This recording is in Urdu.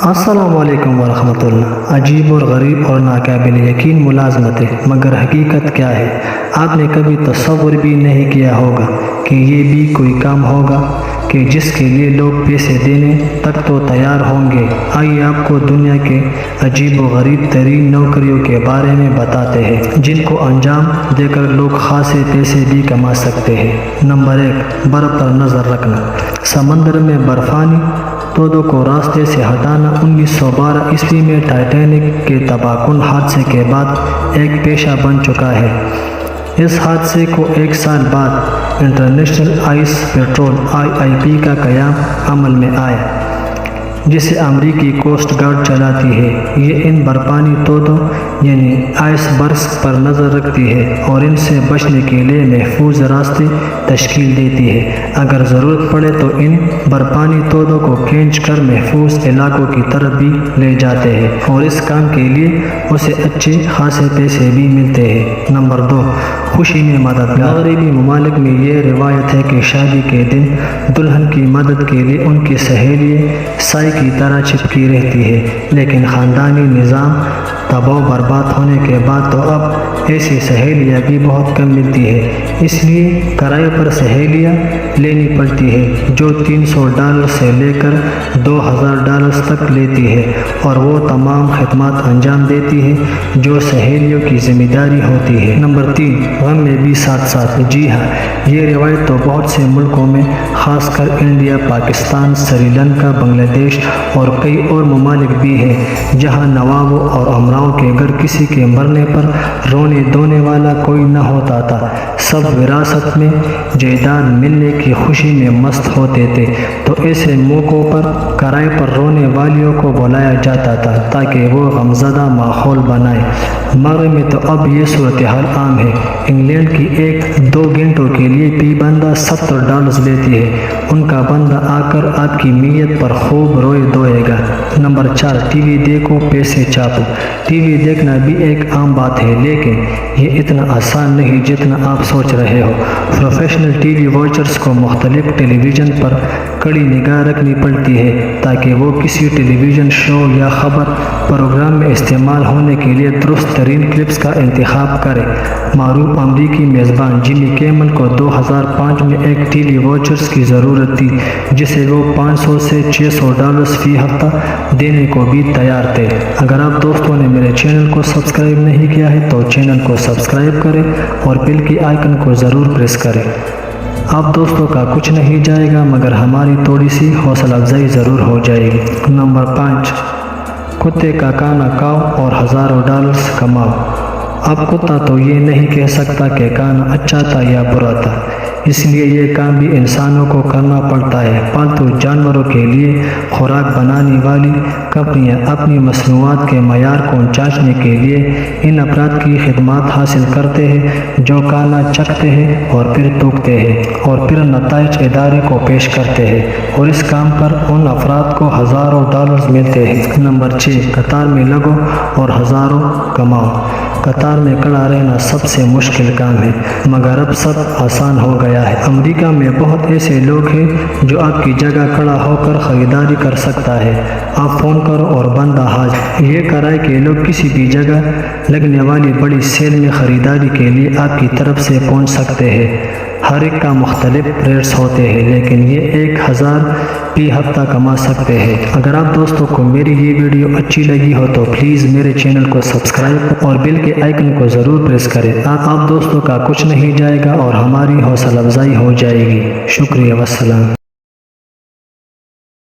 السلام علیکم ورحمۃ اللہ۔ عجیب اور غریب اور ناقابل یقین ملازمتیں، مگر حقیقت کیا ہے؟ آپ نے کبھی تصور بھی نہیں کیا ہوگا کہ یہ بھی کوئی کام ہوگا کہ جس کے لیے لوگ پیسے دینے تک تو تیار ہوں گے۔ آئیے آپ کو دنیا کے عجیب و غریب ترین نوکریوں کے بارے میں بتاتے ہیں جن کو انجام دے کر لوگ خاصے پیسے بھی کما سکتے ہیں۔ نمبر 1، برف پر نظر رکھنا۔ سمندر میں برفانی تودوں کو راستے سے ہٹانا 1912 عیسوی میں ٹائٹینک کے تباہ کن حادثے کے بعد ایک پیشہ بن چکا ہے۔ اس حادثے کو ایک سال بعد انٹرنیشنل آئس پیٹرول (IIP) کا قیام عمل میں آیا، جسے امریکی کوسٹ گارڈ چلاتی ہے۔ یہ ان برفانی تودوں یعنی آئس برگز پر نظر رکھتی ہے اور ان سے بچنے کے لیے محفوظ راستے تشکیل دیتی ہے۔ اگر ضرورت پڑے تو ان برفانی تودوں کو کھینچ کر محفوظ علاقوں کی طرف بھی لے جاتے ہیں اور اس کام کے لیے اسے اچھے خاصے پیسے بھی ملتے ہیں۔ نمبر 2، خوشی میں مدد۔ مغربی ممالک میں یہ روایت ہے کہ شادی کے دن دلہن کی مدد کے لیے ان کی سہیلیاں سائے کی طرح چپکی رہتی ہے، لیکن خاندانی نظام تباہ و برباد ہونے کے بعد تو اب ایسی سہیلیاں بھی بہت کم ملتی ہے۔ اس لیے کرائے پر سہیلیاں لینی پڑتی ہے جو $300 سے لے کر $2000 تک لیتی ہے، اور وہ تمام خدمات انجام دیتی ہے جو سہیلیوں کی ذمہ داری ہوتی ہے۔ نمبر 3، غم میں بھی ساتھ ساتھ۔ جی ہاں، یہ روایت تو بہت سے ملکوں میں، خاص کر انڈیا، پاکستان، سری لنکا، بنگلہ دیش اور کئی اور ممالک بھی ہیں جہاں نوابوں اور امراؤں کے گھر کسی کے مرنے پر رونے دھونے والا کوئی نہ ہوتا تھا۔ سب وراثت میں جائیداد ملنے کی خوشی میں مست ہوتے تھے، تو ایسے موقعوں پر کرائے پر رونے والیوں کو بلایا جاتا تھا تاکہ وہ غمزدہ ماحول بنائیں۔ مغرب میں تو اب یہ صورتحال عام ہے۔ انگلینڈ کی ایک 2 گھنٹوں کے لیے بھی بندہ $70 لیتی ہے۔ ان کا بندہ آ کر آپ کی میت پر خوب روئے دھوئے گا۔ نمبر 4، ٹی وی دیکھو پیسے چھاپو۔ ٹی وی دیکھنا بھی ایک عام بات ہے، لیکن یہ اتنا آسان نہیں جتنا آپ سوچ رہے ہو۔ پروفیشنل ٹی وی واچرز کو مختلف ٹیلی ویژن پر کڑی نگاہ رکھنی پڑتی ہے تاکہ وہ کسی ٹیلی ویژن شو یا خبر پروگرام میں استعمال ہونے کے لیے درست ترین کلپس کا انتخاب کریں۔ معروف امریکی میزبان جمی کیمل کو 2005 میں ایک ٹی وی واچرز کی ضرورت تھی جسے وہ $500 سے $600 فی ہفتہ دینے کو بھی تیار تھے۔ اگر آپ دوستوں نے میرے چینل کو سبسکرائب نہیں کیا ہے تو چینل کو سبسکرائب کریں اور بیل کی آئیکن کو ضرور پریس کریں۔ آپ دوستوں کا کچھ نہیں جائے گا مگر ہماری تھوڑی سی حوصلہ افزائی ضرور ہو جائے گی۔ نمبر 5، کتے کا کھانا کھاؤ اور $1000 کماؤ۔ اب کتا تو یہ نہیں کہہ سکتا کہ کھانا اچھا تھا یا برا تھا، اس لیے یہ کام بھی انسانوں کو کرنا پڑتا ہے۔ پالتو جانوروں کے لیے خوراک بنانے والی کمپنیاں اپنی مصنوعات کے معیار کو جانچنے کے لیے ان افراد کی خدمات حاصل کرتے ہیں جو کھانا چکھتے ہیں اور پھر تھوکتے ہیں اور پھر نتائج ادارے کو پیش کرتے ہیں، اور اس کام پر ان افراد کو ہزاروں $، ملتے ہیں۔ نمبر 6، قطار میں لگو اور $1000 کماؤ۔ قطار میں کھڑا رہنا سب سے مشکل کام ہے، مگر اب سب آسان ہو گیا ہے۔ امریکہ میں بہت ایسے لوگ ہیں جو آپ کی جگہ کھڑا ہو کر خریداری کر سکتا ہے۔ آپ فون کرو اور بندہ حاضر۔ یہ کرائے کے لوگ کسی بھی جگہ لگنے والی بڑی سیل میں خریداری کے لیے آپ کی طرف سے پہنچ سکتے ہیں۔ ہر ایک کا مختلف ریٹس ہوتے ہیں، لیکن یہ $1000 فی ہفتہ کما سکتے ہیں۔ اگر آپ دوستوں کو میری یہ ویڈیو اچھی لگی ہو تو پلیز میرے چینل کو سبسکرائب اور بیل کے آئیکن کو ضرور پریس کریں۔ آپ دوستوں کا کچھ نہیں جائے گا اور ہماری حوصلہ افزائی ہو جائے گی۔ شکریہ، والسلام۔